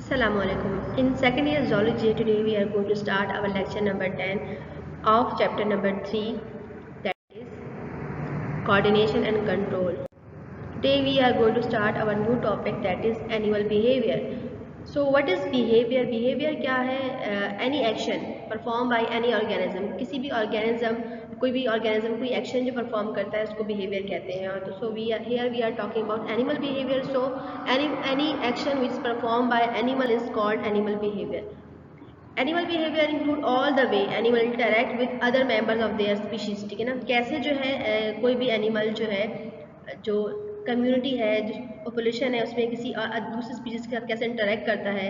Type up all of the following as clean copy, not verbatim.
Assalamualaikum. In second year zoology, today we are going to start our lecture number 10 of chapter number 3, that is coordination and control. Today we are going to start our new topic, that is animal behavior. So what is behavior? Behavior क्या है? Any action performed by any organism. किसी भी organism, कोई भी organism कोई action जो perform करता है उसको behavior कहते हैं. तो so we are talking about animal behavior. So any action which is performed by animal is called animal behavior. Animal behaviour include all the way animal interact with other members of their species. ठीक है ना, कैसे जो है कोई भी animal जो है जो कम्युनिटी है जो पॉपुलेशन है उसमें किसी दूसरे स्पीशीज के साथ कैसे इंटरेक्ट करता है,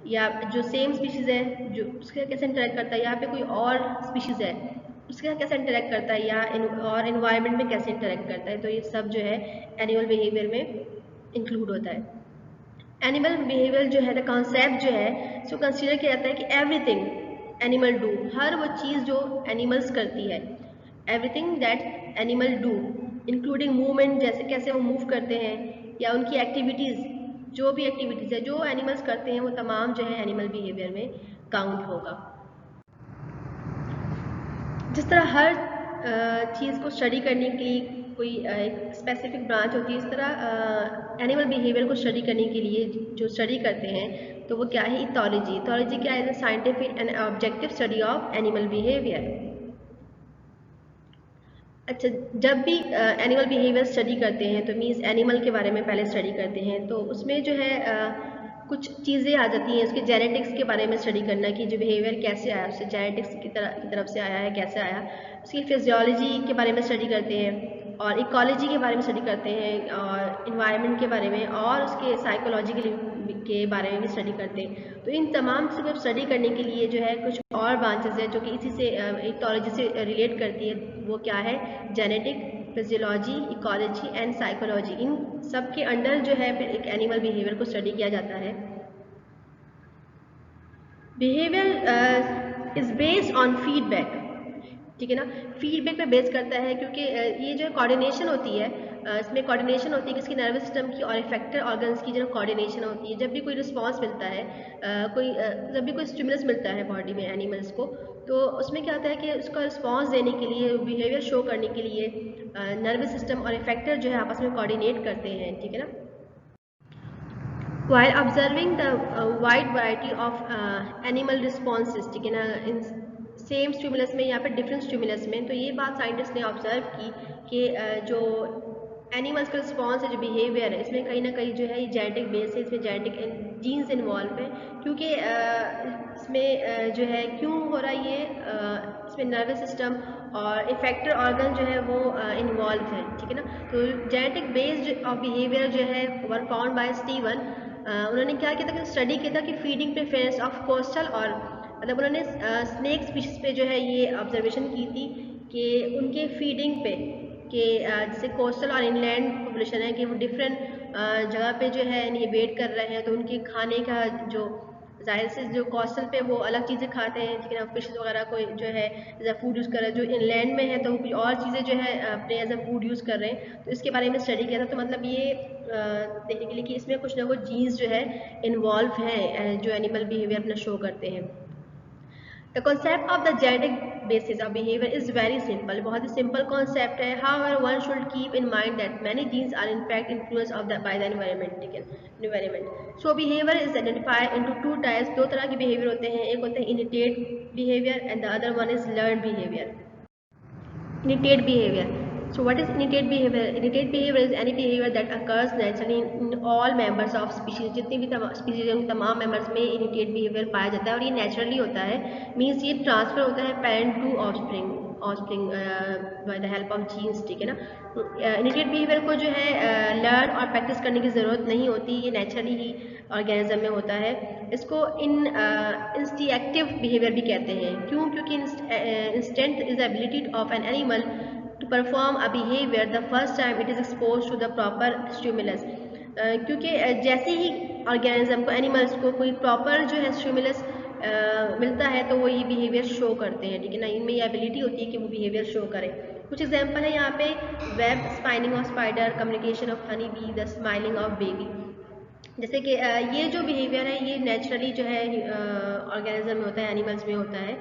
या जो सेम स्पीशीज़ है जो उसके साथ कैसे इंटरेक्ट करता है, यहाँ पे कोई और स्पीशीज़ है उसके साथ कैसे इंटरेक्ट करता है, या और इन्वायरमेंट में कैसे इंटरेक्ट करता है. तो ये सब जो है एनिमल बिहेवियर में इंक्लूड होता है. एनिमल बिहेवियर जो है द कॉन्सेप्ट जो है इसको कंसिडर किया जाता है कि एवरीथिंग एनिमल डू, हर वो चीज़ जो एनिमल्स करती है, everything that animal do including movement, जैसे कैसे वो मूव करते हैं, या उनकी एक्टिविटीज़, जो भी एक्टिविटीज़ है जो एनिमल्स करते हैं वो तमाम जो है एनिमल बिहेवियर में काउंट होगा. जिस तरह हर चीज़ को स्टडी करने के लिए कोई एक स्पेसिफिक ब्रांच होती है, इस तरह एनिमल बिहेवियर को स्टडी करने के लिए जो स्टडी करते हैं तो वो क्या है, इथोलॉजी. इथोलॉजी क्या है? Scientific and objective study of animal behaviour. अच्छा, जब भी एनिमल बिहेवियर स्टडी करते हैं तो मीन्स एनिमल के बारे में पहले स्टडी करते हैं, तो उसमें जो है कुछ चीज़ें आ जाती हैं. उसके जेनेटिक्स के बारे में स्टडी करना कि जो बिहेवियर कैसे आया, उससे जेनेटिक्स की तरफ से आया है, कैसे आया. उसकी फिजियोलॉजी के बारे में स्टडी करते हैं, और इकोलॉजी के बारे में स्टडी करते हैं, और इन्वायरमेंट के बारे में, और उसके साइकोलॉजी के बारे में भी स्टडी करते हैं. तो इन तमाम से स्टडी करने के लिए जो है कुछ और ब्रांचेस है जो कि इसी से इथोलॉजी से रिलेट करती है. वो क्या है? Genetic, physiology, ecology and psychology. इन सब के अंडर जो है फिर एक एनिमल बिहेवियर को स्टडी किया जाता है. Behaviour is based on feedback. ठीक है ना, फीडबैक पे बेस करता है, क्योंकि ये जो कोऑर्डिनेशन होती है इसमें कोऑर्डिनेशन होती है किसकी, नर्वस सिस्टम की और इफेक्टर ऑर्गन्स की जो कोऑर्डिनेशन होती है. जब भी कोई रिस्पांस मिलता है, जब भी कोई स्टिमुलस मिलता है बॉडी में एनिमल्स को, तो उसमें क्या होता है कि उसका रिस्पांस देने के लिए, बिहेवियर शो करने के लिए नर्वस सिस्टम और इफेक्टर जो है आपस में कोऑर्डिनेट करते हैं. ठीक है ना. While observing the wide variety of animal responses, ठीक है ना, इन सेम स्टिमुलस में या फिर डिफरेंट स्टिमुलस में, तो ये बात साइंटिस्ट ने ऑब्जर्व की कि जो एनिमल्स का रिस्पॉन्स है, जो बिहेवियर है, इसमें कहीं ना कहीं जो है ये जेनेटिक बेस है, इसमें जेनेटिक जीन्स इन्वॉल्व है. क्योंकि इसमें जो है क्यों हो रहा है ये, इसमें नर्वस सिस्टम और इफेक्टर ऑर्गन जो है वो इन्वॉल्व है. ठीक है ना. तो जेनेटिक बेस्ड ऑफ बिहेवियर जो है वर फाउंड बाय स्टीवन. उन्होंने क्या किया था कि स्टडी किया था कि फीडिंग प्रेफरेंस ऑफ कोस्टल, और मतलब उन्होंने स्नेक स्पीशीज पे जो है ये ऑब्जर्वेशन की थी कि उनके फीडिंग पे कि जैसे कोस्टल और इनलैंड पॉपुलेशन है कि वो डिफरेंट जगह पे जो है ये वेट कर रहे हैं, तो उनके खाने का जो जाहिर से जो कोस्टल पे वो अलग चीज़ें खाते हैं, ठीक है ना, फिश वगैरह को जो है एज अ फूड यूज़ कर रहे हैं, जो इनलैंड में है तो वो कुछ और चीज़ें जो है अपने एज अ फूड यूज़ कर रहे हैं. तो इसके बारे में स्टडी किया था. तो मतलब ये देखने के लिए कि इसमें कुछ ना कुछ जीन्स जो है इन्वॉल्व हैं जो एनिमल बिहेवियर अपना शो करते हैं. The concept of the genetic basis of behavior is very simple. बहुत ही simple concept है. However, one should keep in mind that many genes are in fact influenced by the environment. So behavior is identified into two types. दो तरह के behavior होते हैं. एक होते हैं innate behavior and the other one is learned behavior. Innate behavior. So what is innate behavior? Innate behavior is any behavior that occurs naturally in all members of species. जितनी भी species हैं उन तमाम members में innate behavior पाया जाता है, और ये naturally होता है. Means ये transfer होता है parent to offspring by the help of genes. ठीक है ना. innate behavior को जो है learn और practice करने की ज़रूरत नहीं होती, ये naturally ही organism में होता है. इसको instinctive behavior भी कहते हैं. क्यों? क्योंकि instinct is the ability of an animal to perform a behavior the first time it is exposed to the proper stimulus. क्योंकि जैसे ही ऑर्गेनिज्म को, एनिमल्स को कोई प्रॉपर जो है स्टिमुलस मिलता है तो वो ये बिहेवियर शो करते हैं. ठीक है ना. इनमें ये एबिलिटी होती है कि वो बिहेवियर शो करें. कुछ एग्जांपल है यहाँ पे: web spinning of spider, communication of honey bee, the smiling of baby. जैसे कि ये जो बिहेवियर है ये नेचुरली जो है ऑर्गेनिज्म में होता है, एनिमल्स में होता है।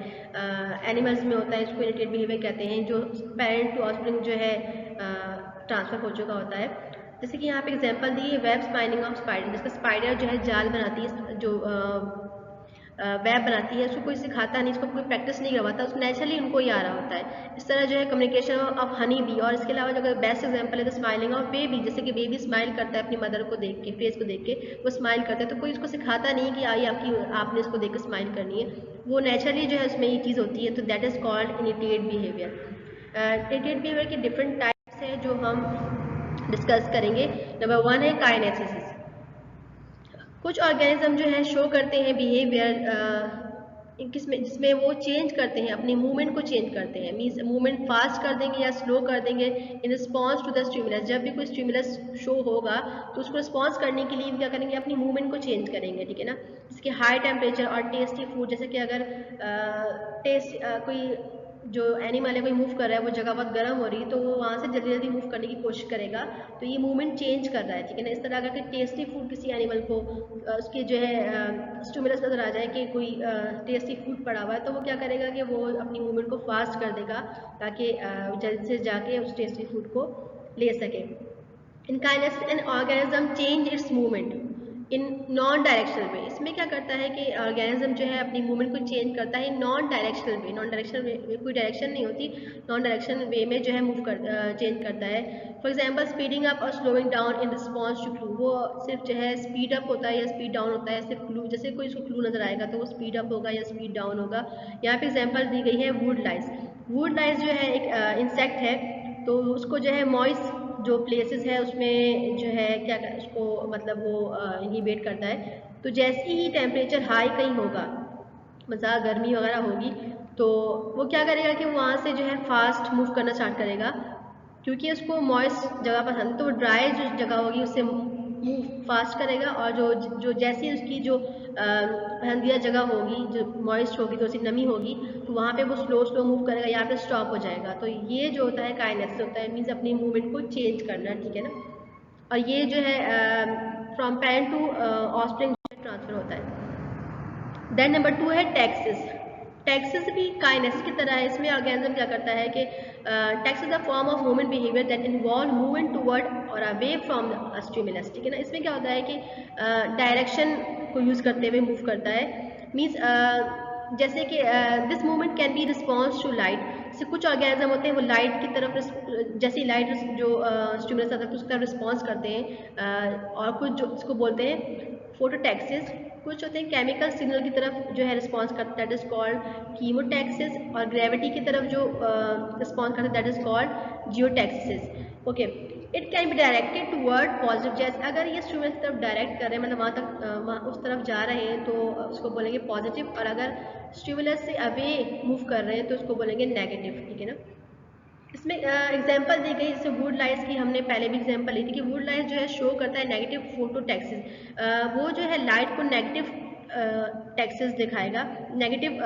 एनिमल्स में होता है, इसको इनिटेड बिहेवियर कहते हैं, जो पेरेंट टू ऑफस्प्रिंग जो है ट्रांसफर हो चुका होता है। जैसे कि यहाँ पे एग्जांपल दी है वेब स्पाइनिंग ऑफ स्पाइडर, जिसका स्पाइडर जो है जाल बनाती है, जो वेब बनाती है, उसको कोई सिखाता नहीं, इसको कोई प्रैक्टिस नहीं करवाता, उसको नेचुरली उनको ही आ रहा होता है। इस तरह जो है कम्युनिकेशन ऑफ हनी बी। और इसके अलावा जो अगर बेस्ट एग्जांपल है तो स्माइलिंग ऑफ बेबी, जैसे कि बेबी स्माइल करता है अपनी मदर को देख के, फेस को देख के वो स्माइल करता है, तो कोई उसको सिखाता नहीं कि आई आपने इसको देख कर स्माइल करनी है, वो नेचुरली जो है उसमें ये चीज़ होती है। तो that is called innate behaviour. Innate behaviour के डिफरेंट टाइप्स हैं जो हम डिस्कस करेंगे। नंबर 1 है काइनेसिस। कुछ ऑर्गेनिज्म जो है शो करते हैं बिहेवियर किसमें, जिसमें वो चेंज करते हैं, अपनी मूवमेंट को चेंज करते हैं। मीन्स मूवमेंट फास्ट कर देंगे या स्लो कर देंगे in response to the stimulus. जब भी कोई स्टिमुलस शो होगा तो उसको रिस्पॉन्स करने के लिए क्या करेंगे, अपनी मूवमेंट को चेंज करेंगे, ठीक है ना। इसके हाई टेम्परेचर और टेस्टी फूड, जैसे कि अगर कोई जो एनिमल है कोई मूव कर रहा है, वो जगह बहुत गर्म हो रही है, तो वो वहाँ से जल्दी जल्दी मूव करने की कोशिश करेगा, तो ये मूवमेंट चेंज कर रहा है, ठीक है ना। इस तरह अगर टेस्टी फूड किसी एनिमल को उसके जो है स्टिमुलस नजर आ जाए कि कोई टेस्टी फूड पड़ा हुआ है, तो वो क्या करेगा कि वो अपनी मूवमेंट को फास्ट कर देगा ताकि जल्द से जाके उस टेस्टी फूड को ले सके। In kinesis an organism change its movement in non directional way. इसमें क्या करता है कि ऑर्गेनिज्म जो है अपनी मूवमेंट को चेंज करता है नॉन डायरेक्शनल वे। नॉन डायरेक्शनल वे में कोई डायरेक्शन नहीं होती, नॉन डायरेक्शनल वे में जो है चेंज करता है। फॉर एग्जांपल स्पीडिंग अप और slowing down in response to clue. वो सिर्फ जो है स्पीड अप होता है या स्पीड डाउन होता है सिर्फ क्लू, जैसे कोई उसको क्लू नजर आएगा तो वो स्पीड अप होगा या स्पीड डाउन होगा। यहाँ पे एग्जाम्पल दी गई है वुड लाइस। वुड लाइस जो है एक इंसेक्ट है, तो उसको जो है मॉइस्ट जो प्लेसेस है उसमें जो है क्या उसको मतलब वो इनहिबिट करता है। तो जैसे ही टेम्परेचर हाई कहीं होगा, मतलब गर्मी वगैरह होगी, तो वो क्या करेगा कि वहाँ से जो है फास्ट मूव करना स्टार्ट करेगा, क्योंकि उसको मॉइस्ट जगह पसंद। तो वो ड्राई जो जगह होगी उससे मूव फास्ट करेगा, और जो जो जैसी उसकी जो पसंदीदा जगह होगी जो मॉइस्ट होगी, तो उसकी नमी होगी, तो वहाँ पे वो स्लो स्लो मूव करेगा, यहाँ पे स्टॉप हो जाएगा। तो ये जो होता है काइनेसिस होता है, मीन्स अपनी मूवमेंट को चेंज करना, ठीक है ना। और ये जो है from parent to offspring transfer होता है। देन नंबर 2 है टैक्सिस। टैक्सिस भी काइनेसिस की तरह है। इसमें ऑर्गेनिज्म क्या करता है कि taxis is a form of movement behaviour that involve movement toward और अवे फ्रॉम द स्टिमुलस, ठीक है ना। इसमें क्या होता है कि डायरेक्शन को यूज करते हुए मूव करता है। मीन्स जैसे कि this movement can be response to light. जैसे कुछ ऑर्गेनिज्म होते हैं वो लाइट की तरफ, जैसी लाइट जो स्टिमुलस आता है तो उसका रिस्पॉन्स करते हैं, और कुछ जो इसको बोलते हैं फोटोटैक्सिस। कुछ होते हैं केमिकल सिग्नल की तरफ जो है रिस्पॉन्स करते, दैट इज कॉल्ड कीमोटैक्सिस। और ग्रेविटी की तरफ जो रिस्पॉन्स करते that is called geotaxis. Okay, it can be directed toward positive. जैसे अगर ये स्टिमुलस की तरफ डायरेक्ट कर रहे हैं, मतलब वहाँ तक उस तरफ जा रहे हैं, तो उसको बोलेंगे पॉजिटिव। और अगर स्टिमुलस से अवे मूव कर रहे हैं तो उसको बोलेंगे नेगेटिव, ठीक है ना। इसमें एग्जांपल दी गई, जैसे वुड लाइट्स की हमने पहले भी एग्जांपल ली थी कि वुड लाइट जो है शो करता है नेगेटिव फोटोटैक्सिस। वो जो है लाइट को नेगेटिव टैक्सिस दिखाएगा, नेगेटिव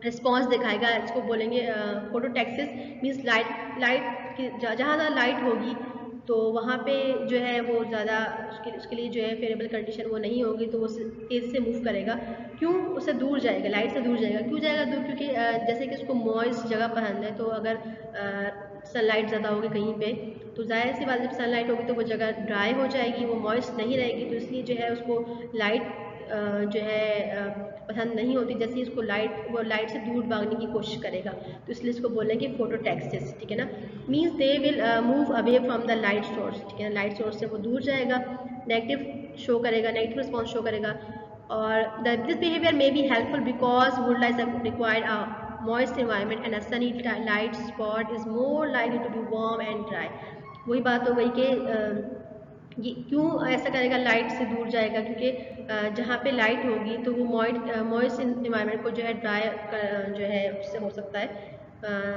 रिस्पॉन्स दिखाएगा, इसको बोलेंगे फोटोटैक्सिस। मीन्स लाइट की जहाँ ज़्यादा लाइट होगी तो वहाँ पे जो है वो ज़्यादा उसके लिए जो है फेवरेबल कंडीशन वो नहीं होगी, तो वो तेज़ी से मूव करेगा। क्यों, उससे दूर जाएगा, लाइट से दूर जाएगा। क्यों जाएगा दूर, क्योंकि जैसे कि उसको मॉइस्ट जगह पसंद है, तो अगर सनलाइट ज़्यादा होगी कहीं पे, तो जाहिर सी बात जब सनलाइट होगी तो वो जगह ड्राई हो जाएगी, वो मॉइस्ट नहीं रहेगी, तो इसलिए जो है उसको लाइट जो है पसंद नहीं होती। जैसे ही उसको वो लाइट से दूर भागने की कोशिश करेगा, तो इसलिए इसको बोलेंगे फोटोटैक्सिस, ठीक है ना। Means they will move away from the light source, ठीक है ना। लाइट सोर्स से वो दूर जाएगा, नेगेटिव शो करेगा, नेगेटिव रिस्पॉन्स शो करेगा। और this behaviour may be helpful because would lights required a moist environment and a sunny light spot is more likely to be warm and dry। वही बात हो गई कि ये क्यों ऐसा करेगा, लाइट से दूर जाएगा, क्योंकि जहाँ पे लाइट होगी तो वो मॉइस्ट इन्वायरमेंट को जो है ड्राई जो है उससे हो सकता है।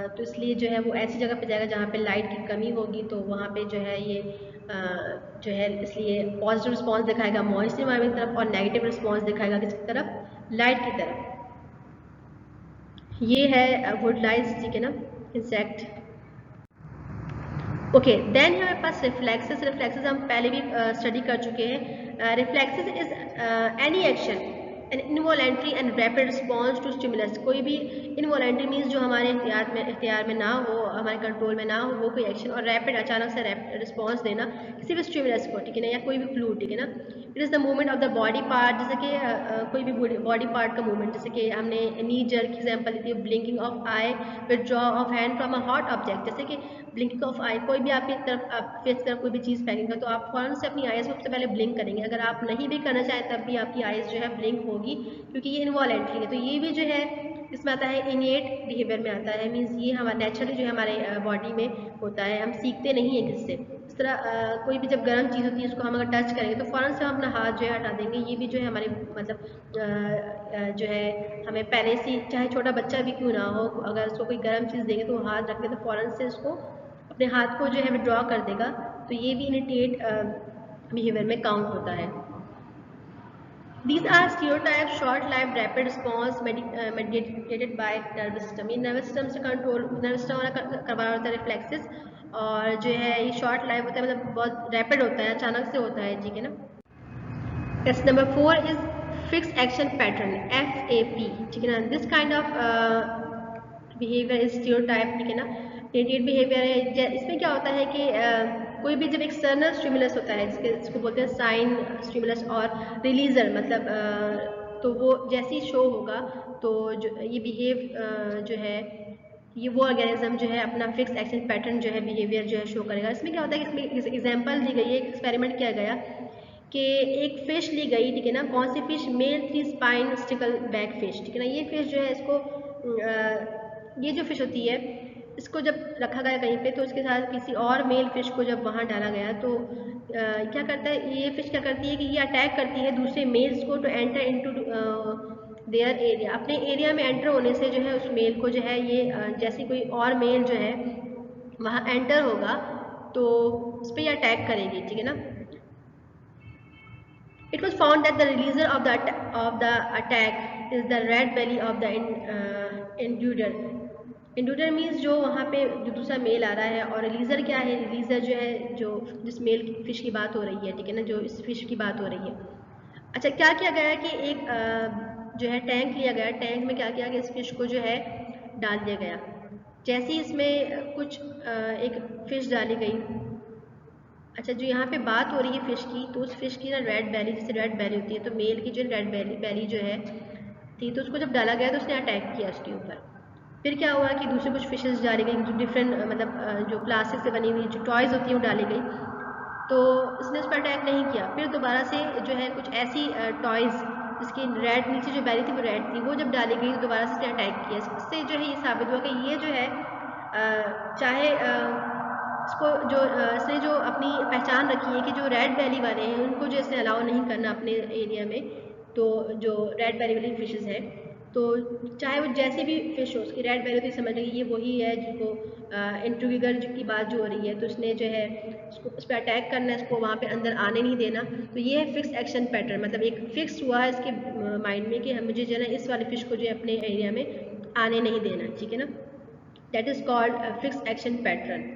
तो इसलिए जो है वो ऐसी जगह पे जाएगा जहाँ पे लाइट की कमी होगी, तो वहाँ पे जो है ये जो है इसलिए पॉजिटिव रिस्पॉन्स दिखाएगा मॉइस्ट इन्वायरमेंट की तरफ, और नेगेटिव रिस्पॉन्स दिखाएगा किसकी तरफ, लाइट की तरफ। ये है वुड लाइस, ठीक है ना, इंसेक्ट। ओके, देन हमारे पास रिफ्लेक्सेस। रिफ्लेक्सेस हम पहले भी स्टडी कर चुके हैं। Reflexes is any action an involuntary and rapid response to stimulus. कोई भी इनवॉलेंट्री मीन्स जो हमारे इख्तियार में ना हो, हमारे कंट्रोल में ना हो वो कोई एक्शन, और रैपिड अचानक से रिस्पॉन्स देना किसी भी स्टिमुलस को, ठीक है ना, या कोई भी फ्लू, ठीक है ना। It is the movement of the body part, जैसे कि कोई भी बॉडी पार्ट का मूवमेंट, जैसे कि हमने नी जर्क एग्जांपल दी थी, blinking of I, withdraw of hand from a hot object. जैसे कि ब्लिंकिंग ऑफ आई, कोई भी आपकी तरफ, आप फेस की तरफ कोई भी चीज़ फेंकेगा तो आप फौरन से अपनी आइज़ सबसे पहले ब्लिंक करेंगे। अगर आप नहीं भी करना चाहें तब भी आपकी आइज़ जो है ब्लिंक होगी, क्योंकि ये इनवॉलेंट्री है। तो ये भी जो है इसमें आता है, इनिएट बिहेवियर में आता है, मीन्स ये हमारा नेचुरली जो है हमारे बॉडी में होता है, हम सीखते नहीं हैं किससे। इस तरह कोई भी जब गर्म चीज़ होती है उसको हम अगर टच करेंगे तो फ़ौरन से हम अपना हाथ जो है हटा देंगे। ये भी जो है हमारे मतलब जो है हमें पहले से, चाहे छोटा बच्चा भी क्यों ना हो, अगर उसको कोई गर्म चीज़ देंगे तो हाथ रखें तो फ़ौरन से उसको अपने हाथ को जो है विड्रॉ कर देगा। तो ये भी इनिएट बिहेवियर में काउंट होता है। These are stereotypes, short-lived, rapid response mediated by nervous system. ये nervous system से कंट्रोल, nervous system हमारा करवा होता है रिफ्लेक्सेस, और जो है ये शॉर्ट लाइव होता है, मतलब बहुत रैपिड होता है, अचानक से होता है, ठीक है ना। Question number 4 is fix action pattern, FAP, ठीक है ना। This kind of behaviour is stereotype, ठीक है ना, इनिएट बिहेवियर है। इसमें क्या होता है कि कोई भी जब एक्सटर्नल स्टिमुलस होता है, जिसको बोलते हैं साइन स्टिमुलस और रिलीजर, मतलब तो वो जैसे ही शो होगा तो जो ये बिहेव जो है, ये वो ऑर्गेनिज्म जो है अपना फिक्स एक्शन पैटर्न जो है बिहेवियर जो है शो करेगा। इसमें क्या होता है कि इसमें एग्जांपल दी गई है, एक्सपेरिमेंट किया गया कि एक फिश ली गई, ठीक है ना। कौन सी fish? Male 3 spine stickleback fish, ठीक है ना। ये फिश जो है इसको ये जो फिश होती है इसको जब रखा गया कहीं पे तो उसके साथ किसी और मेल फिश को जब वहाँ डाला गया तो क्या करता है, ये फिश क्या करती है कि ये अटैक करती है दूसरे मेल्स को to enter into their area. अपने एरिया में एंटर होने से जो है उस मेल को जो है ये जैसे कोई और मेल जो है वहाँ एंटर होगा तो उस पर ये अटैक करेगी, ठीक है ना। It was found that the releaser of the attack is the red belly of the intruder. Intruder means जो वहाँ पे जो दूसरा मेल आ रहा है, और रिलीजर क्या है? रिलीजर जो है जो जिस मेल फिश की बात हो रही है, ठीक है ना, जो इस फिश की बात हो रही है। अच्छा, क्या किया गया कि एक जो है टैंक लिया गया, टैंक में क्या किया कि इस फिश को जो है डाल दिया गया। जैसे ही इसमें कुछ एक फिश डाली गई, अच्छा जो यहाँ पे बात हो रही है फिश की, तो उस फिश की ना रेड बेली, जैसे रेड बेली होती है तो मेल की जो रेड बेली जो है थी, तो उसको जब डाला गया तो उसने अटैक किया उसके ऊपर। फिर क्या हुआ कि दूसरे कुछ फिशेस डाली गई जो डिफरेंट मतलब जो प्लास्टिक से बनी हुई जो टॉयज़ होती हैं वो डाली गई, तो उसने उस पर अटैक नहीं किया। फिर दोबारा से जो है कुछ ऐसी टॉयज़ जिसकी रेड नीचे जो बेली थी वो रेड थी, वो जब डाली गई तो दोबारा से उसने अटैक किया। इससे जो है ये साबित हुआ कि ये जो है चाहे इसको जो इसने जो अपनी पहचान रखी है कि जो रेड बेली वाले हैं उनको जो इसने अलाउ नहीं करना अपने एरिया में, तो जो रेड बेली वाली फिशेस है तो चाहे वो जैसे भी फिश हो उसकी रेड बेली होती समझ लीजिए ये वही है जिसको इंट्रूगर की बात जो हो रही है, तो उसने जो है उसको उस पर अटैक करना है, उसको वहाँ पे अंदर आने नहीं देना। तो ये है फिक्स एक्शन पैटर्न, मतलब एक फिक्स हुआ है इसके माइंड में कि मुझे जो है ना इस वाले फिश को जो है अपने एरिया में आने नहीं देना, ठीक है ना। That is called fix action pattern.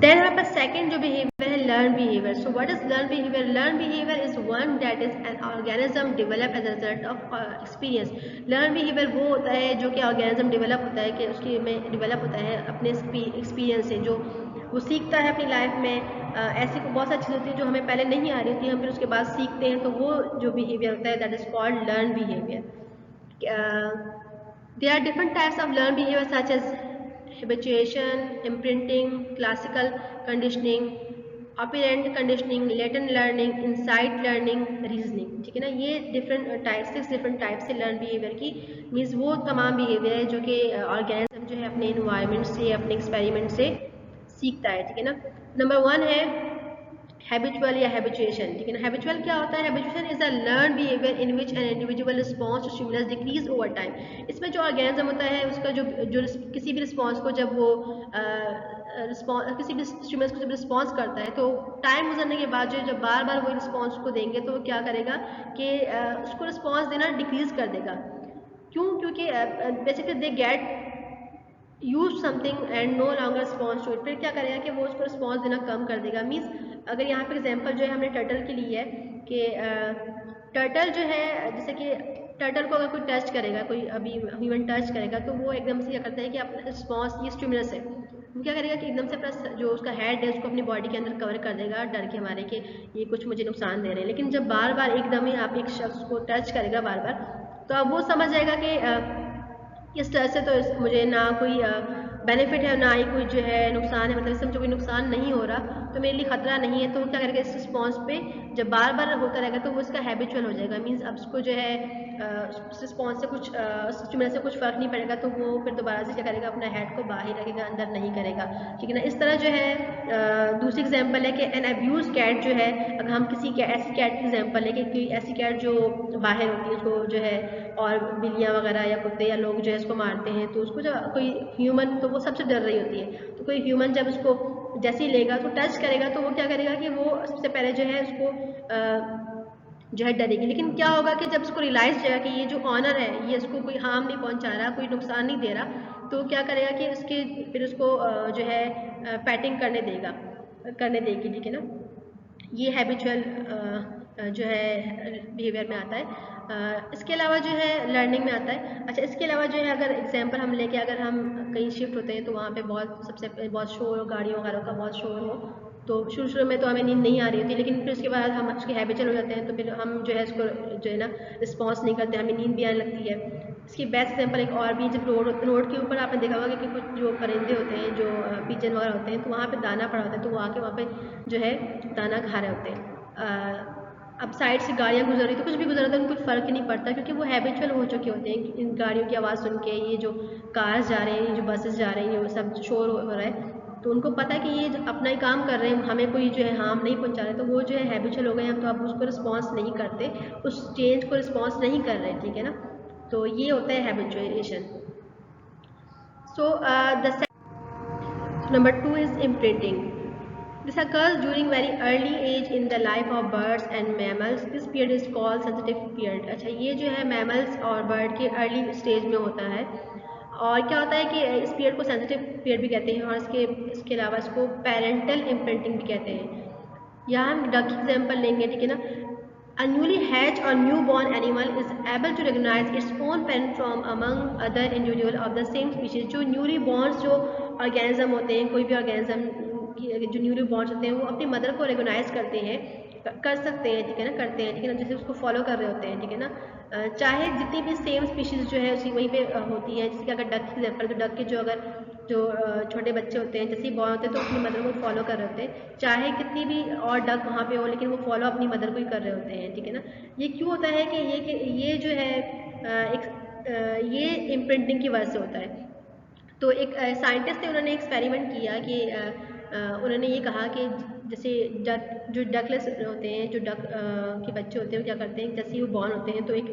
Then हमारे पास सेकेंड जो बिहेवियर है learn behaviour. So what is learn behaviour? Learn behaviour is one that is an organism develop as a result of experience. Learn behaviour वो होता है जो कि organism develop होता है, कि उसके में डेवलप होता है अपने एक्सपीरियंस से, जो वो सीखता है अपनी लाइफ में। ऐसी बहुत सारी चीज़ होती है जो हमें पहले नहीं आ रही थी, हम फिर उसके बाद सीखते हैं, तो वो जो बिहेवियर होता है that is called learn behaviour. There are different types of learned behavior such as habituation, imprinting, classical conditioning, operant conditioning, latent learning, insight learning, reasoning, ठीक है ना। ये डिफरेंट टाइप्स, 6 डिफरेंट टाइप्स से लर्न बिहेवियर की means वो तमाम behaviour है जो कि ऑर्गेनिज्म जो है अपने इन्वायरमेंट से, अपने एक्सपेरिमेंट से सीखता है, ठीक है ना। नंबर 1 है हैबिचुअल या हैबिचुएशन, ठीक है ना। हैबिचुअल क्या होता है? Habituation is a learn behaviour in which an individual response to stimulus decrease over time. इसमें जो ऑर्गेनिज्म होता है उसका जो जो किसी भी रिस्पॉन्स को जब वो किसी भी स्टिमुलस को जब रिस्पॉन्स करता है तो टाइम गुजरने के बाद जो जब बार बार वो रिस्पॉन्स को देंगे तो वो क्या करेगा कि उसको रिस्पॉन्स देना डिक्रीज कर देगा। क्यों? क्योंकि basically they get use something and no longer response to it. फिर क्या करेगा कि वो उसको रिस्पॉन्स देना कम कर देगा। मीन्स अगर यहाँ पे एग्जांपल जो है हमने टर्टल की ली है कि टर्टल जो है, जैसे कि टर्टल को अगर कोई टच करेगा, कोई अभी ह्यूमन टच करेगा, तो वो एकदम से क्या करता है कि अपना रिस्पॉन्स, ये स्टिमुलस है, वो क्या करेगा कि एकदम से अपना जो उसका हेड है उसको अपनी बॉडी के अंदर कवर कर देगा, डर के हमारे कि ये कुछ मुझे नुकसान दे रहे हैं। लेकिन जब बार बार एकदम ही आप एक शख्स को टच करेगा बार बार, तो अब वो समझ जाएगा कि इस तरह से तो मुझे ना कोई बेनिफिट है, ना ही कोई जो है नुकसान है, मतलब इससे मुझे कोई नुकसान नहीं हो रहा, तो मेरे लिए खतरा नहीं है। तो क्या करेगा, इस रिस्पॉन्स पे जब बार बार होता रहेगा तो वो इसका हैबिचुअल हो जाएगा। मीन्स अब उसको जो है उस रिस्पॉन्स से कुछ स्टिमुलस से कुछ फर्क नहीं पड़ेगा, तो वो फिर दोबारा से क्या करेगा, अपना हेड को बाहर रखेगा, अंदर नहीं करेगा, ठीक है ना। इस तरह जो है दूसरी एग्जाम्पल है कि एन अब्यूज कैट जो है, अगर हम किसी ऐसी कैट की एग्जाम्पल है कि कोई ऐसी कैट जो बाहर होती है, उसको जो है और बिल्लियाँ वगैरह या कुत्ते या लोग जो है उसको मारते हैं, तो उसको जब कोई ह्यूमन, तो वो सबसे डर रही होती है, तो कोई ह्यूमन जब उसको जैसे ही लेगा तो टच करेगा, तो वो क्या करेगा कि वो सबसे पहले जो है उसको जो है डरेगी। लेकिन क्या होगा कि जब उसको रियलाइज हो जाएगा कि ये जो ऑनर है ये इसको कोई हार्म नहीं पहुंचा रहा, कोई नुकसान नहीं दे रहा, तो क्या करेगा कि उसके फिर उसको जो है पैटिंग करने देगी, ठीक है ना। ये हैबिचुअल जो है बिहेवियर में आता है। इसके अलावा जो है लर्निंग में आता है। अच्छा, इसके अलावा जो है अगर एग्जांपल हम लेके, अगर हम कहीं शिफ्ट होते हैं तो वहाँ पे बहुत शोर हो, गाड़ियों वगैरह का बहुत शोर हो, तो शुरू में तो हमें नींद नहीं आ रही होती, लेकिन फिर उसके बाद हम उसके हैबिचुअल हो जाते हैं, तो फिर हम जो है इसको जो है ना रिस्पॉन्स नहीं करते, हमें नींद भी आने लगती है। इसकी बेस्ट एग्जाम्पल एक और भी, जब रोड के ऊपर आपने देखा होगा कि कुछ जो परिंदे होते हैं, जो पिजन वगैरह होते हैं, तो वहाँ पे दाना पड़ा होता है, तो वो आके वहाँ पे जो है दाना खा रहे होते हैं। अब साइड से गाड़ियाँ गुजर रही, तो कुछ भी गुजर रहा था, उनको फ़र्क नहीं पड़ता, क्योंकि वो हैबिचुअल हो चुके होते हैं इन गाड़ियों की आवाज़ सुन के। ये जो कार्स जा रहे हैं, ये जो बसेस जा रही हैं, वो सब शोर हो रहा है, तो उनको पता है कि ये अपना ही काम कर रहे हैं, हमें कोई जो है हार्म नहीं पहुंचा रहे, तो वो जो है हैबिचुअल हो गए हैं, तो अब उसको रिस्पॉन्स नहीं करते, उस चेंज को रिस्पॉन्स नहीं कर रहे, ठीक है ना। तो ये होता है habituation. So the number 2 is imprinting. This occurs during very early age in the life of birds and mammals. This period is called sensitive period. अच्छा, ये जो है mammals और bird के early stage में होता है, और क्या होता है कि इस पीरियड को सेंसिटिव पीरियड भी कहते हैं, और इसके अलावा इसको पेरेंटल इम्प्रिंटिंग भी कहते हैं। यहाँ हम डक की एग्जाम्पल लेंगे, ठीक है ना। A newly hatched or newborn animal is able to recognize its own parent from among other individual of the same species. जो न्यूली बॉर्न जो ऑर्गेनिज्म होते हैं, कोई भी ऑर्गेनिज्म जो न्यूली बॉर्न होते हैं, वो अपनी मदर को रिकॉग्नाइज करते हैं, कर सकते हैं, ठीक है ना, करते हैं, ठीक है ना, जैसे उसको फॉलो कर रहे होते हैं, ठीक है ना। चाहे जितनी भी सेम स्पीशीज जो है उसी वहीं पे होती है, जैसे कि अगर डक की एग्जाम्पल, तो डक के जो छोटे बच्चे होते हैं, जैसे ही बॉर्न होते हैं, तो अपनी मदर को फॉलो कर रहे होते हैं, चाहे कितनी भी और डक वहाँ पे हो, लेकिन वो फॉलो अपनी मदर को ही कर रहे होते हैं, ठीक है ना। ये क्यों होता है कि ये जो है ये इम्प्रिंटिंग की वजह से होता है। तो एक साइंटिस्ट थे, उन्होंने एक्सपेरिमेंट किया कि उन्होंने ये कहा कि जैसे जो डकलेस होते हैं, जो डक के बच्चे होते हैं, वो क्या करते हैं, जैसे ही वो बॉर्न होते हैं, तो एक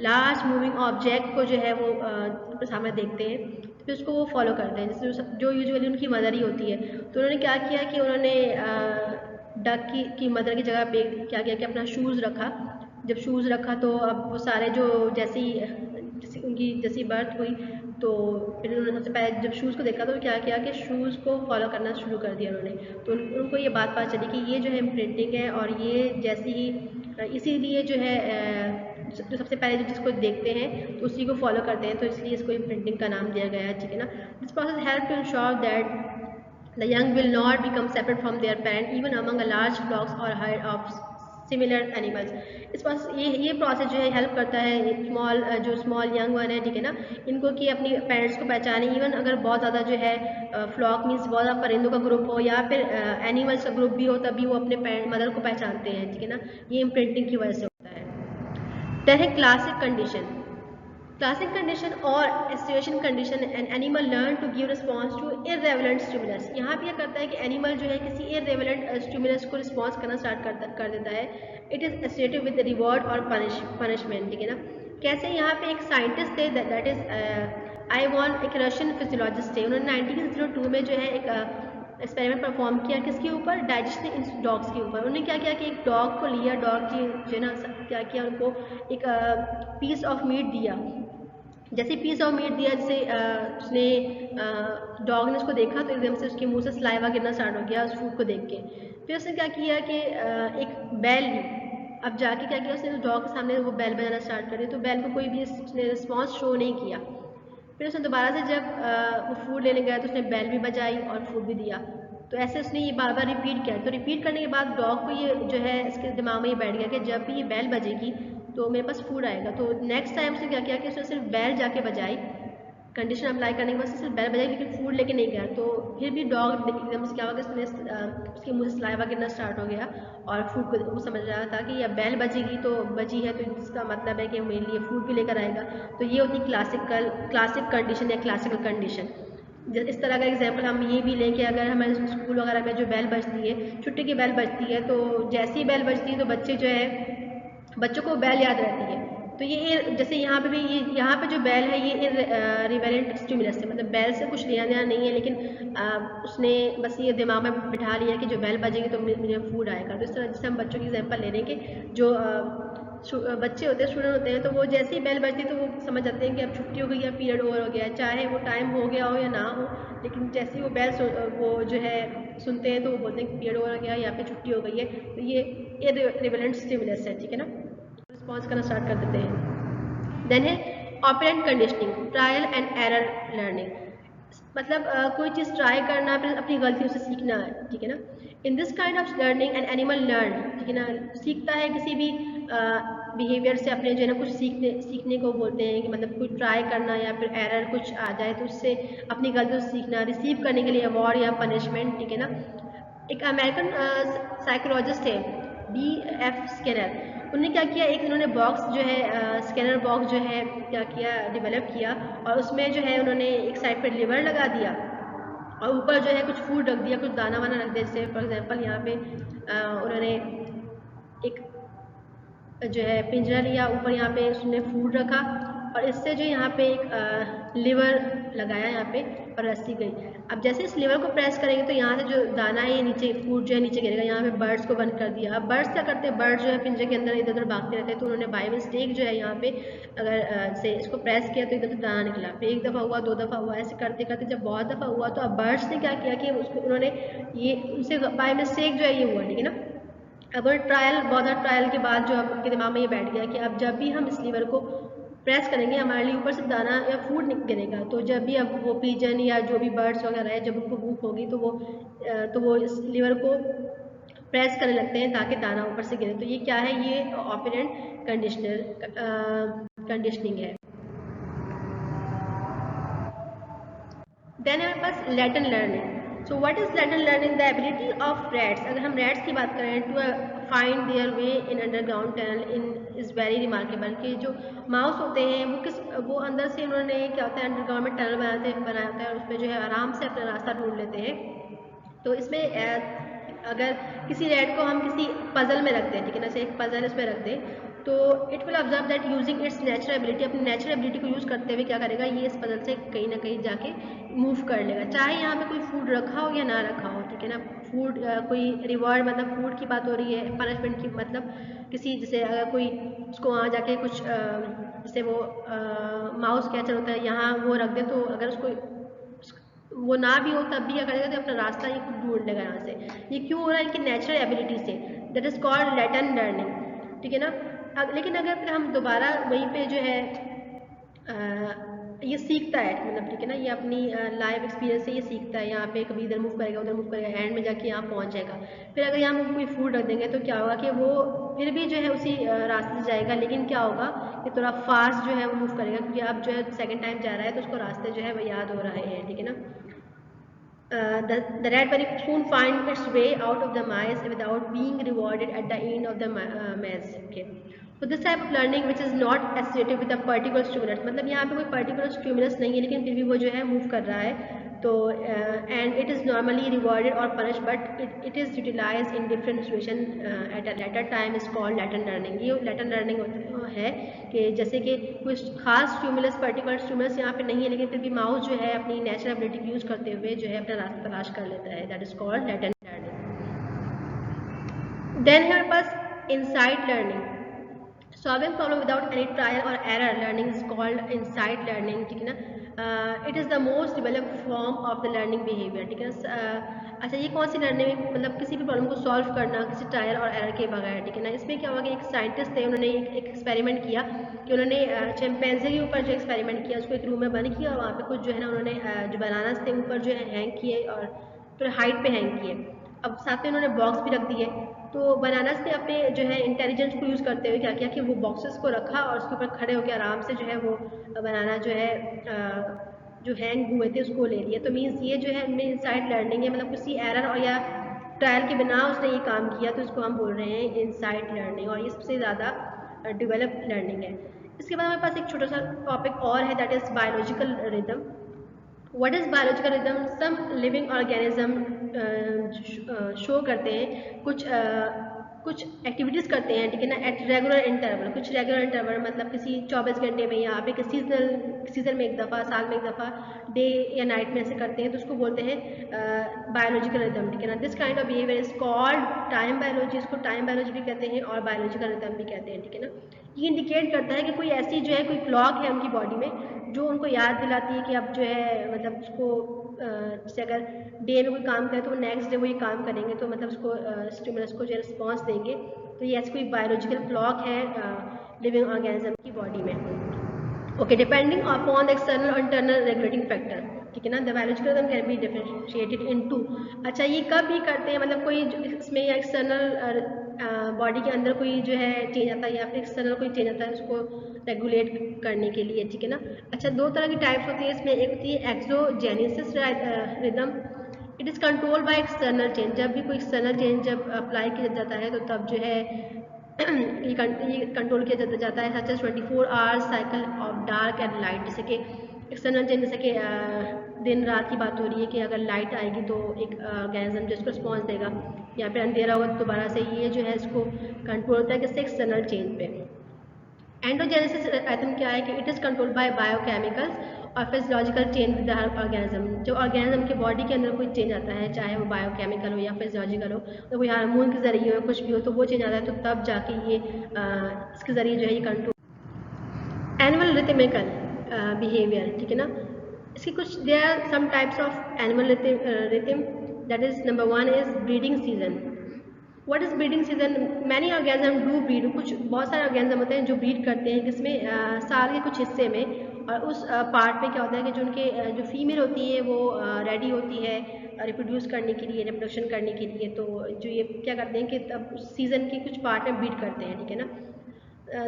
लार्ज मूविंग ऑब्जेक्ट को जो है वो अपने सामने देखते हैं, तो फिर उसको वो फॉलो करते हैं, जैसे जो यूजुअली उनकी मदर ही होती है। तो उन्होंने क्या किया कि उन्होंने डक की मदर की जगह पे क्या किया कि अपना शूज़ रखा। जब शूज़ रखा, तो अब वो सारे जो जैसी बर्थ हुई, तो फिर उन्होंने सबसे पहले जब शूज़ को देखा, तो क्या किया कि शूज़ को फॉलो करना शुरू कर दिया उन्होंने। तो उनको ये बात पता चली कि ये जो है इम्प्रिंटिंग है, और ये जैसी ही इसीलिए जो है जो सबसे पहले जो जिसको देखते हैं तो उसी को फॉलो करते हैं, तो इसलिए इसको इम्प्रिंटिंग का नाम दिया गया है, ठीक है ना। This process help to ensure that the young will not become separate from their parent even among a large flocks or herd of similar animals. इस पास ये प्रोसेस जो है हेल्प करता है जो स्मॉल यंग वन है, ठीक है ना, इनको कि अपनी पेरेंट्स को पहचाने, इवन अगर बहुत ज़्यादा जो है फ्लॉक मीन्स बहुत ज़्यादा परिंदों का ग्रुप हो या फिर एनिमल्स का ग्रुप भी हो, तभी वो अपने मदर को पहचानते हैं, ठीक है ना। ये इम्प्रिंटिंग की वजह से होता है। देन है classic condition. Classic condition or situation condition, an animal learn to give response to irrelevant stimulus. यहाँ पे क्या करता है कि एनिमल जो है किसी irrelevant stimulus को रिस्पॉन्स करना स्टार्ट कर देता है। It is associated with reward और पनिशमेंट, ठीक है ना। कैसे, यहाँ पे एक साइंटिस्ट थे, दैट इज आइवॉन, एक रशियन फिजियोलॉजिस्ट थे। उन्होंने 1902 में जो है एक एक्सपेरिमेंट परफॉर्म किया, किसके ऊपर, डाइजेस्टिव डॉग्स के ऊपर। उन्होंने क्या किया कि एक डॉग को लिया, डॉग की जो है ना क्या किया, उनको एक पीस ऑफ मीट दिया, जैसे पीस ऑफ मीट दिया, जैसे उसने डॉग ने उसको देखा तो एकदम से उसके मुंह से सलाइवा गिरना स्टार्ट हो गया उस फूड को देख के। फिर उसने क्या किया कि एक बैल ली। अब जाके क्या किया उसने, डॉग के सामने वो बैल बजाना स्टार्ट कर दी, तो बैल को कोई भी उसने रिस्पॉन्स शो नहीं किया। फिर उसने दोबारा से जब वो फूड लेने गया तो उसने बैल भी बजाई और फूड भी दिया। तो ऐसे उसने ये बार बार रिपीट किया। तो रिपीट करने के बाद डॉग को ये जो है इसके दिमाग में ये बैठ गया कि जब भी ये बैल बजेगी तो मेरे पास फूड आएगा। तो नेक्स्ट टाइम उसने क्या किया कि उसने सिर्फ बैल जाके बजाई, कंडीशन अप्लाई करने के बाद सिर्फ बैल बजाई, लेकिन फूड लेके नहीं गया। तो फिर भी डॉग एकदम से क्या हुआ कि उसके मुंह से सलाइवा गिरना स्टार्ट हो गया और फूड को वो समझ रहा था कि यह बैल बजेगी तो बजी है तो इसका मतलब है कि मेरे लिए फूड भी लेकर आएगा। तो ये होती क्लासिक कंडीशन या क्लासिकल कंडीशन। इस तरह का एग्जाम्पल हम ये भी लें कि अगर हमारे स्कूल वगैरह में जो बैल बजती है, छुट्टी की बैल बजती है, तो जैसी ही बैल बजती है तो बच्चे जो है, बच्चों को बैल याद रहती है। तो ये जैसे यहाँ पे भी ये यहाँ पे जो बैल है ये रिवेलेंट स्टिमुलस है, मतलब बैल से कुछ लेना देना नहीं है, लेकिन उसने बस ये दिमाग में बिठा लिया कि जो बैल बजेगी तो मुझे फूड आएगा। तो इस तरह जैसे हम बच्चों की एग्जाम्पल ले रहे हैं कि जो बच्चे होते हैं, स्टूडेंट होते हैं, तो वो जैसे ही बैल बजती है तो वो समझ जाते हैं कि अब छुट्टी हो गई या पीरियड ओवर हो गया है, चाहे वो टाइम हो गया हो या ना हो, लेकिन जैसे ही वो बैल वो जो है सुनते हैं तो वो बोलते हैं कि पीरियड ओवर हो गया, यहाँ पे छुट्टी हो गई है। तो ये रिवेलेंट स्टिमुलस है, ठीक है ना। रिस्पॉन्स करना स्टार्ट कर देते हैं। देन है operant conditioning, trial and error learning. मतलब कोई चीज़ ट्राई करना फिर अपनी गलतियों से सीखना है, ठीक है ना। In this kind of learning an animal learn, ठीक है ना, सीखता है किसी भी बिहेवियर से अपने जो है ना कुछ सीखने को बोलते हैं कि मतलब कुछ ट्राई करना या फिर एरर कुछ आ जाए तो उससे अपनी गलतियों से सीखना, रिसीव करने के लिए अवार्ड या पनिशमेंट, ठीक है ना। एक अमेरिकन साइकोलॉजिस्ट है B.F. स्किनर, उन्होंने क्या किया, एक उन्होंने बॉक्स जो है स्कैनर बॉक्स जो है क्या किया, डेवलप किया, और उसमें जो है उन्होंने एक साइड पर लिवर लगा दिया और ऊपर जो है कुछ फूड रख दिया, कुछ दाना वाना रख दिया। जैसे फॉर एग्जांपल यहाँ पे उन्होंने एक जो है पिंजरा लिया, ऊपर यहाँ पे उसने फूड रखा और इससे जो यहाँ पे एक लिवर लगाया यहाँ पे और रस्सी गई। अब जैसे इस लिवर को प्रेस करेंगे तो यहाँ से जो दाना है ये नीचे, फूड जो है नीचे गिरेगा। यहाँ पे बर्ड्स को बंद कर दिया। अब बर्ड्स क्या करते हैं, बर्ड्स जो है पिंजरे के अंदर इधर उधर भागते रहते हैं, तो उन्होंने बाय मिस्टेक जो है यहाँ पे अगर से इसको प्रेस किया तो इधर से दाना निकला। फिर एक दफ़ा हुआ, दो दफ़ा हुआ, ऐसे करते करते जब बहुत दफ़ा हुआ तो अब बर्ड्स ने क्या किया कि उसको उन्होंने ये उनसे बाय मिस्टेक जो है ये हुआ, ठीक है ना। अब बहुत ट्रायल के बाद जो आपके दिमाग में ये बैठ गया कि अब जब भी हम इस लीवर को प्रेस करेंगे हमारे लिए ऊपर से दाना या फूड गिरेगा। तो जब भी अब वो पिजन या जो भी बर्ड्स वगैरह है जब उनको भूख होगी तो वो इस लीवर को प्रेस करने लगते हैं ताकि दाना ऊपर से गिरे। तो ये क्या है, ये ऑपरेंट कंडीशनिंग है। देन हमारे पास latent learning. So what is latent learning? The ability of rats, अगर हम रैट्स की बात करें, to find their way in underground tunnel in is very remarkable. कि जो माउस होते हैं वो अंदर से उन्होंने क्या होता है अंडरग्राउंड में टनल बनाया होता है और उसमें जो है आराम से अपना रास्ता ढूंढ लेते हैं। तो इसमें अगर किसी रैट को हम किसी पजल में रख दें, ठीक है ना, जैसे एक पजल इसमें रख दें, तो it will observe that using its natural ability, अपनी नेचुरल एबिलिटी को यूज़ करते हुए क्या करेगा, ये इस पजल से कहीं ना कहीं जाके मूव कर लेगा, चाहे यहाँ पे कोई फूड रखा हो या ना रखा हो, ठीक है ना। फूड कोई रिवॉर्ड, मतलब फूड की बात हो रही है, पनिशमेंट की मतलब किसी, जैसे अगर कोई उसको वहाँ जाके कुछ जैसे वो माउस कैचर होता है यहाँ वो रख दे, तो अगर उसको वो ना भी हो तब भी क्या करेगा, तो अपना रास्ता ये खुद ढूंढ लेगा यहाँ से। ये क्यों हो रहा है, इनकी नेचुरल एबिलिटी से। That is called Layton learning, ठीक है ना। लेकिन अगर फिर हम दोबारा वहीं पे जो है ये सीखता है, मतलब ठीक है ना, ये अपनी लाइफ एक्सपीरियंस से ये सीखता है। यहाँ पे कभी इधर मूव करेगा उधर मूव करेगा, एंड में जाके यहाँ पहुँच जाएगा। फिर अगर यहाँ कोई फूड रख देंगे तो क्या होगा कि वो फिर भी जो है उसी रास्ते से जाएगा, लेकिन क्या होगा कि थोड़ा फास्ट जो है वो मूव करेगा, क्योंकि अब जो है सेकंड टाइम जा रहा है तो उसको रास्ते जो है वो याद हो रहे हैं, ठीक है ना। The rat very soon find its way out of the maze without being rewarded at the end of the maze. Okay. So this type of learning which is not associated with a particular stimulus, मतलब यहाँ पे कोई particular stimulus नहीं है, लेकिन फिर भी वो जो है move कर रहा है। तो and it is normally rewarded or punished, but it is utilized in different situation at a later time is called latent learning. ये latent learning है कि जैसे कि कुछ खास स्टिमुलस, पर्टिकुलर स्टिमुलस यहाँ पे नहीं है, लेकिन फिर भी माउस जो है अपनी नेचुरल एबिलिटी यूज करते हुए जो है अपना रास्ता तलाश कर लेता है। That is called latent learning. Then हमारे पास insight learning. Solving problem without any trial और error learning is called insight learning, ठीक है ना। It is the most developed form of the learning behaviour, ठीक है ना। अच्छा, ये कौन सी लर्निंग, मतलब किसी भी प्रॉब्लम को सॉल्व करना किसी ट्रायल और एरर के बगैर, ठीक है ना। इसमें क्या हुआ कि एक साइंटिस्ट थे, उन्होंने एक एक्सपेरिमेंट किया कि उन्होंने चिंपैंजी के ऊपर जो एक्सपेरिमेंट किया, उसको एक रूम में बंद किया और वहाँ पे कुछ जो है ना उन्होंने जो बनानास थे ऊपर जो है हैंग किए और फिर हाइट पे हैंग किए। अब साथ में उन्होंने बॉक्स भी रख दिए। तो बनानास ने अपने जो है इंटेलिजेंस को यूज़ करते हुए क्या किया कि वो बॉक्सेस को रखा और उसके ऊपर खड़े होकर आराम से जो है वो बनाना जो है जो हैंग हुए थे उसको ले लिया। तो मीन्स ये जो है इनमें इनसाइड लर्निंग है, मतलब किसी एरर और या ट्रायल के बिना उसने ये काम किया, तो इसको हम बोल रहे हैं इनसाइड लर्निंग, और ये सबसे ज़्यादा डेवलप लर्निंग है। इसके बाद हमारे पास एक छोटा सा टॉपिक और है, that is biological rhythm. What is biological rhythm? Some living organism show करते हैं कुछ एक्टिविटीज़ करते हैं, ठीक है ना, एट रेगुलर इंटरवल। कुछ रेगुलर इंटरवल मतलब किसी 24 घंटे में या फिर सीजन में एक दफ़ा, साल में एक दफ़ा, डे या नाइट में ऐसे करते हैं, तो उसको बोलते हैं बायोलॉजिकल रिदम, ठीक है ना। This kind of behaviour is called time biology. इसको टाइम बायोलॉजी भी कहते हैं और बायोलॉजिकल रिदम भी कहते हैं, ठीक है ना। ये इंडिकेट करता है कि कोई ऐसी जो है कोई क्लॉक है उनकी बॉडी में जो उनको याद दिलाती है कि अब जो है मतलब उसको जैसे अगर डे में कोई काम करे तो वो नेक्स्ट डे वो ये काम करेंगे, तो मतलब उसको स्टिमुलस को जो रिस्पॉन्स देंगे। तो ये ऐसी कोई बायोलॉजिकल क्लॉक है लिविंग ऑर्गेनिज्म की बॉडी में। Okay, depending upon the external और इंटरनल रेगुलेटिंग फैक्टर, ठीक है ना। The biological rhythm can be differentiated into. अच्छा, ये कब भी करते हैं, मतलब कोई इसमें या एक्सटर्नल बॉडी के अंदर कोई जो है चेंज आता है या फिर एक्सटर्नल कोई चेंज आता है उसको रेगुलेट करने के लिए, ठीक है ना। अच्छा, दो तरह की टाइप्स होती है इसमें। एक होती है exogenous rhythm. It is control by external change. जब भी कोई एक्सटर्नल चेंज जब अप्लाई किया जाता है तो तब जो है ये कंट्रोल किया जाता है, such as 24 hours cycle of dark and light. जैसे कि एक्सटर्नल चेंज, जैसे कि दिन रात की बात हो रही है कि अगर लाइट आएगी तो एक ऑर्गेनिज्म जो इसको रिस्पॉन्स देगा, या फिर अंधेरा होगा तो दोबारा से ये जो है इसको कंट्रोल होता है किससे, एक्सटर्नल चेंज पे। एंडोजेनेसिस रिदम क्या है कि it is control by biochemicals और physiological change with the organism. जो ऑर्गेनिज्म के बॉडी के अंदर कोई चेंज आता है, चाहे वो बायोकेमिकल हो या फिजियोलॉजिकल हो, तो कोई हार्मोन के जरिए हो, कुछ भी हो, तो वो चेंज आता है, तो तब जाके ये इसके जरिए जो है ये कंट्रोल। एनिमल रिथमिकल बिहेवियर, ठीक है ना। इसकी कुछ there are some types of animal rhythm. That is number one is breeding season. What is breeding season? Many organism do breed. कुछ बहुत सारे ऑर्गेनिज्म होते हैं जो ब्रीड करते हैं, जिसमें साल के कुछ हिस्से में और उस पार्ट में क्या होता है कि जो उनके जो फीमेल होती है वो रेडी होती है रिप्रोड्यूस करने के लिए, रिप्रोडक्शन करने के लिए। तो जो ये क्या करते हैं कि तब उस सीजन के कुछ पार्ट में ब्रीड करते हैं, ठीक है ना।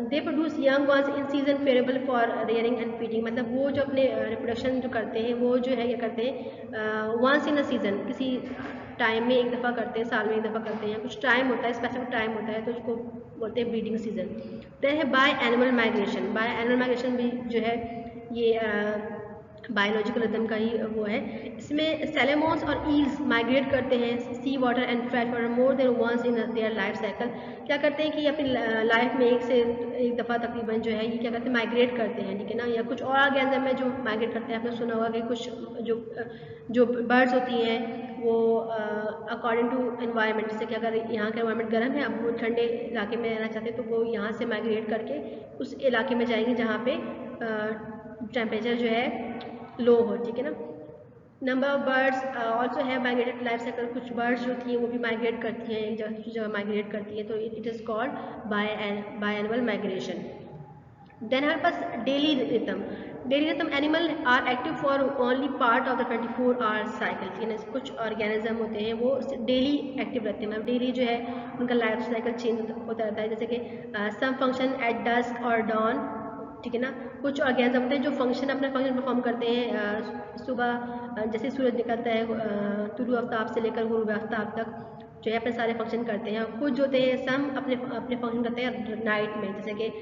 They produce young ones in season favourable for rearing and feeding. मतलब वो जो अपने रिप्रोडक्शन जो करते हैं वो जो है क्या करते हैं वंस इन अ सीजन, किसी टाइम में एक दफ़ा करते हैं, साल में एक दफ़ा करते हैं, कुछ टाइम होता है, स्पेसिफिक टाइम होता है, तो उसको बोलते हैं ब्रीडिंग सीजन। देन है by animal migration. By animal migration भी जो है ये बायोलॉजिकल रिदम का ही वो है। इसमें सेलेमोन्स और ईल्स माइग्रेट करते हैं sea water and fresh water more than once in their life cycle. क्या करते हैं कि अपनी लाइफ में एक दफ़ा तकरीबन जो है ये क्या करते हैं, माइग्रेट करते हैं, ठीक है ना। या कुछ और ऑर्गेनिज्म है जो माइग्रेट करते हैं। आपने सुना होगा कि कुछ जो जो बर्ड्स होती हैं वो अकॉर्डिंग टू एनवायरनमेंट, जैसे कि अगर यहाँ का एनवायरनमेंट गर्म है, अब वो ठंडे इलाके में रहना चाहते हैं, तो वो यहाँ से माइग्रेट करके उस इलाके में जाएंगे जहाँ पे टेम्परेचर जो है लो हो, ठीक है ना। नंबर ऑफ बर्ड्स ऑल्सो है माइग्रेटेड लाइफ साइकिल। कुछ बर्ड्स जो होती हैं वो भी माइग्रेट करती हैं, एक जगह दूसरी जगह माइग्रेट करती है, तो it is called biannual migration. Then हमारे पास daily rhythm. Daily rhythm animal are active for only part of the 24 hours cycle, ठीक है। कुछ ऑर्गेनिज्म होते हैं वो डेली एक्टिव रहते हैं, मतलब डेली जो है उनका लाइफ साइकिल चेंज होता रहता है। जैसे कि सम फंक्शन एट डस्क और डॉन, ठीक है ना। कुछ ऑर्गेनिज्म होते हैं जो अपना फंक्शन परफॉर्म करते हैं सुबह जैसे सूरज निकलता है तुलू आफ्ताब से लेकर गुरूब आफ्ताब तक जो है अपने सारे फंक्शन करते हैं। कुछ जो होते हैं सम अपने अपने फंक्शन करते हैं नाइट में, जैसे कि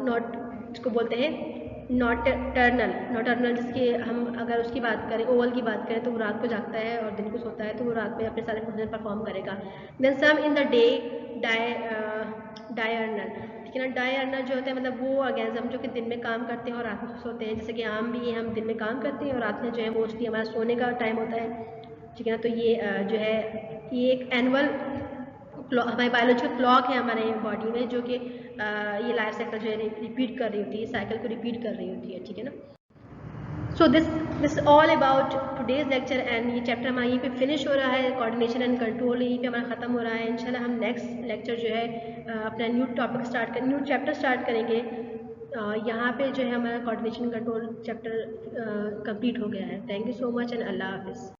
नॉट इसको बोलते हैं नॉटर्नल जिसकी हम अगर उसकी बात करें, ओवल की बात करें, तो वो रात को जागता है और दिन को सोता है, तो वो रात में अपने सारे फंक्शन परफॉर्म करेगा। Then some in the day diurnal, ठीक है ना। डायर्नल जो होते हैं मतलब वो ऑर्गेनिज्म जो कि दिन में काम करते हैं और रात में सोते हैं, जैसे कि आम भी हम दिन में काम करते हैं और रात में जो है मोस्टली हमारा सोने का टाइम होता है, ठीक है ना। तो ये जो है ये एक एनुअल हमारी बायोलॉजिकल क्लॉक है हमारे बॉडी में, जो कि ये लाइफ साइकिल जो है रिपीट कर रही होती है, साइकिल को रिपीट कर रही होती है, ठीक है ना। So this all about today's lecture, and ये चैप्टर हमारा यहीं पे फिनिश हो रहा है, कोऑर्डिनेशन एंड कंट्रोल यहीं पे हमारा ख़त्म हो रहा है। इंशाल्लाह हम नेक्स्ट लेक्चर जो है अपना न्यू चैप्टर स्टार्ट करेंगे। यहाँ पे जो है हमारा कोऑर्डिनेशन कंट्रोल चैप्टर कंप्लीट हो गया है। Thank you so much and अल्लाह हाफिज़।